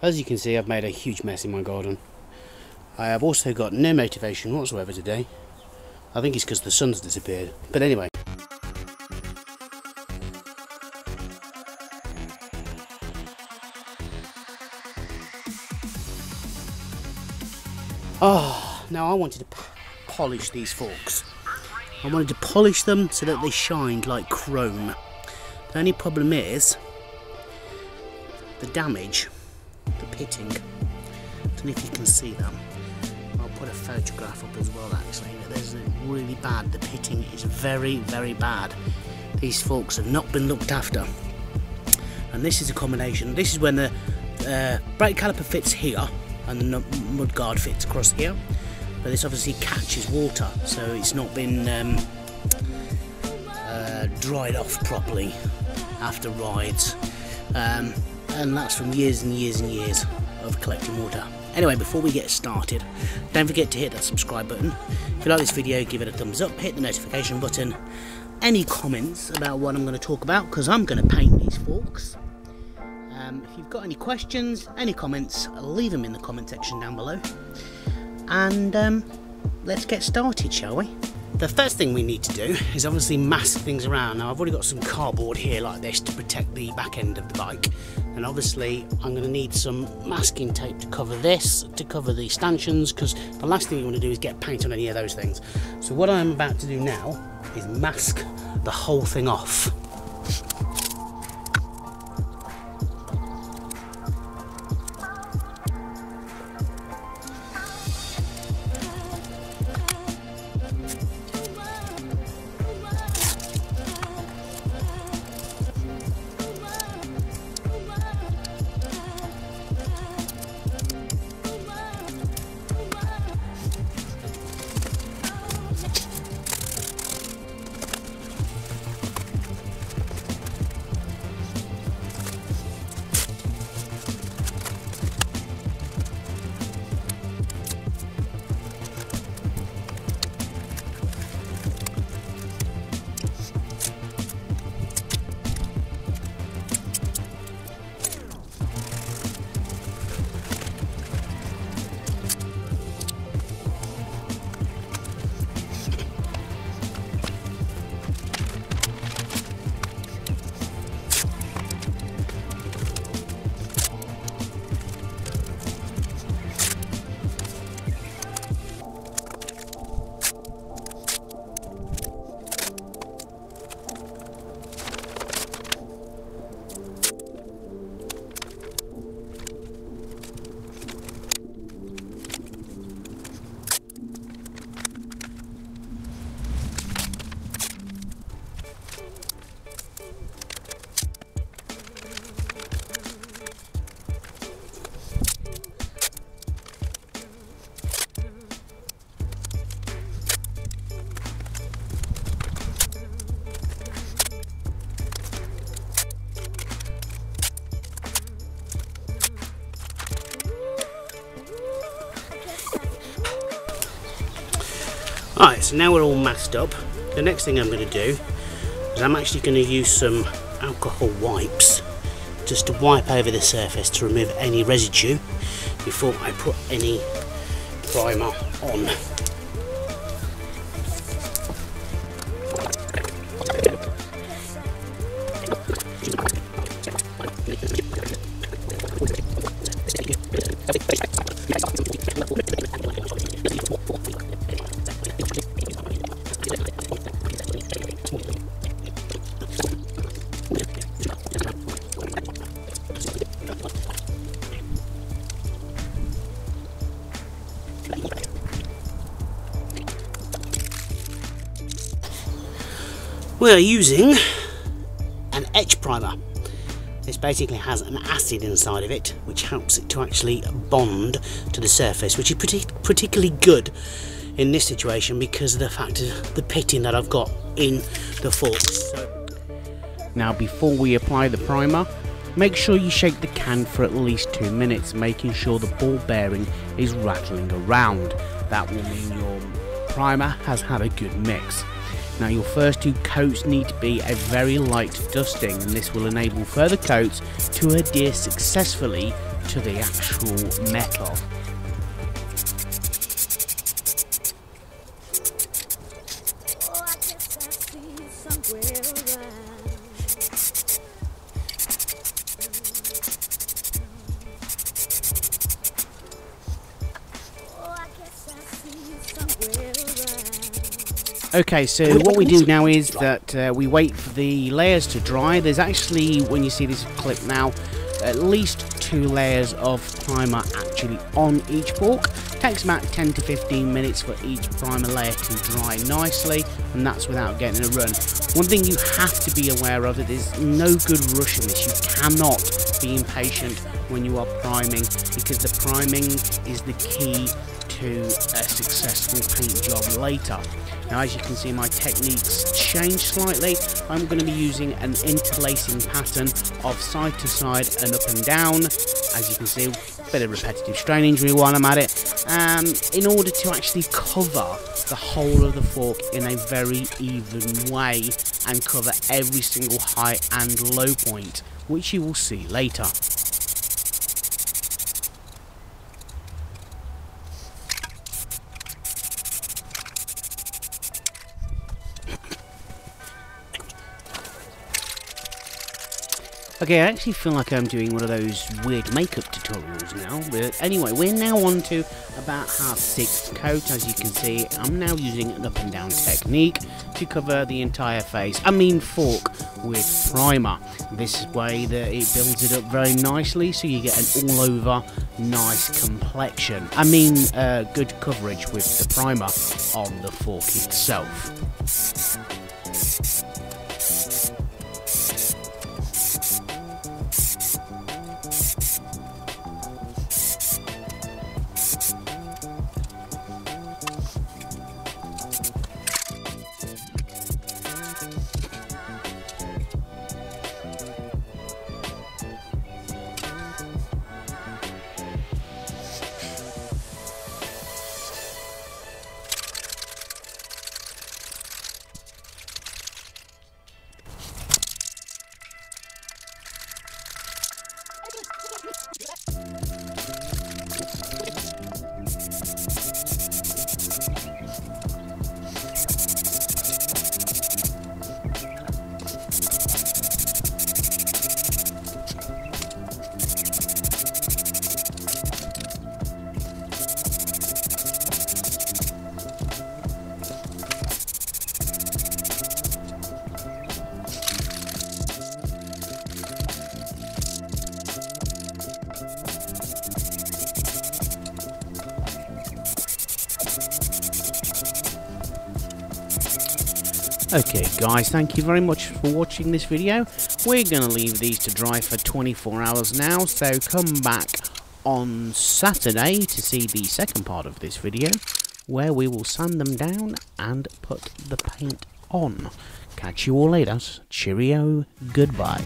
As you can see, I've made a huge mess in my garden. I have also got no motivation whatsoever today. I think it's because the sun's disappeared. But anyway. Now I wanted to polish these forks. I wanted to polish them so that they shined like chrome. The only problem is the damage, the pitting. I don't know if you can see that. I'll put a photograph up as well actually. There's really bad. The pitting is very, very bad. These forks have not been looked after. And this is a combination. This is when the brake caliper fits here and the mud guard fits across here. But this obviously catches water, so it's not been dried off properly after rides, and that's from years and years and years of collecting water. Anyway, before we get started, don't forget to hit that subscribe button. If you like this video, give it a thumbs up, hit the notification button. Any comments about what I'm going to talk about, because I'm going to paint these forks. If you've got any questions, any comments, leave them in the comment section down below. And let's get started, shall we? The first thing we need to do is obviously mask things around. Now I've already got some cardboard here like this to protect the back end of the bike, and obviously I'm going to need some masking tape to cover this, to cover the stanchions, because the last thing you want to do is get paint on any of those things. So what I'm about to do now is mask the whole thing off. Alright, so now we're all masked up. The next thing I'm going to do is I'm actually going to use some alcohol wipes just to wipe over the surface to remove any residue before I put any primer on. We are using an etch primer. This basically has an acid inside of it which helps it to actually bond to the surface, which is particularly good in this situation because of the fact of the pitting that I've got in the forks. Now before we apply the primer, make sure you shake the can for at least 2 minutes, making sure the ball bearing is rattling around. That will mean your primer has had a good mix. Now your first 2 coats need to be a very light dusting, and this will enable further coats to adhere successfully to the actual metal. Okay, so what we do now is that we wait for the layers to dry. There's actually, when you see this clip now, at least 2 layers of primer actually on each fork. It takes about 10 to 15 minutes for each primer layer to dry nicely, and that's without getting a run. One thing you have to be aware of, that there's no good rushing this. You cannot be impatient when you are priming, because the priming is the key to a successful paint job later. Now, as you can see, my techniques changed slightly. I'm going to be using an interlacing pattern of side to side and up and down. As you can see, a bit of repetitive strain injury while I'm at it, in order to actually cover the whole of the fork in a very even way and cover every single high and low point, which you will see later. Okay, I actually feel like I'm doing one of those weird makeup tutorials now, but anyway, we're now on to about half 6th coat. As you can see, I'm now using an up and down technique to cover the entire face, fork, with primer. This way that it builds it up very nicely, so you get an all over nice complexion. Good coverage with the primer on the fork itself. Okay guys, thank you very much for watching this video. We're going to leave these to dry for 24 hours now, so come back on Saturday to see the second part of this video, where we will sand them down and put the paint on. Catch you all later. Cheerio, goodbye.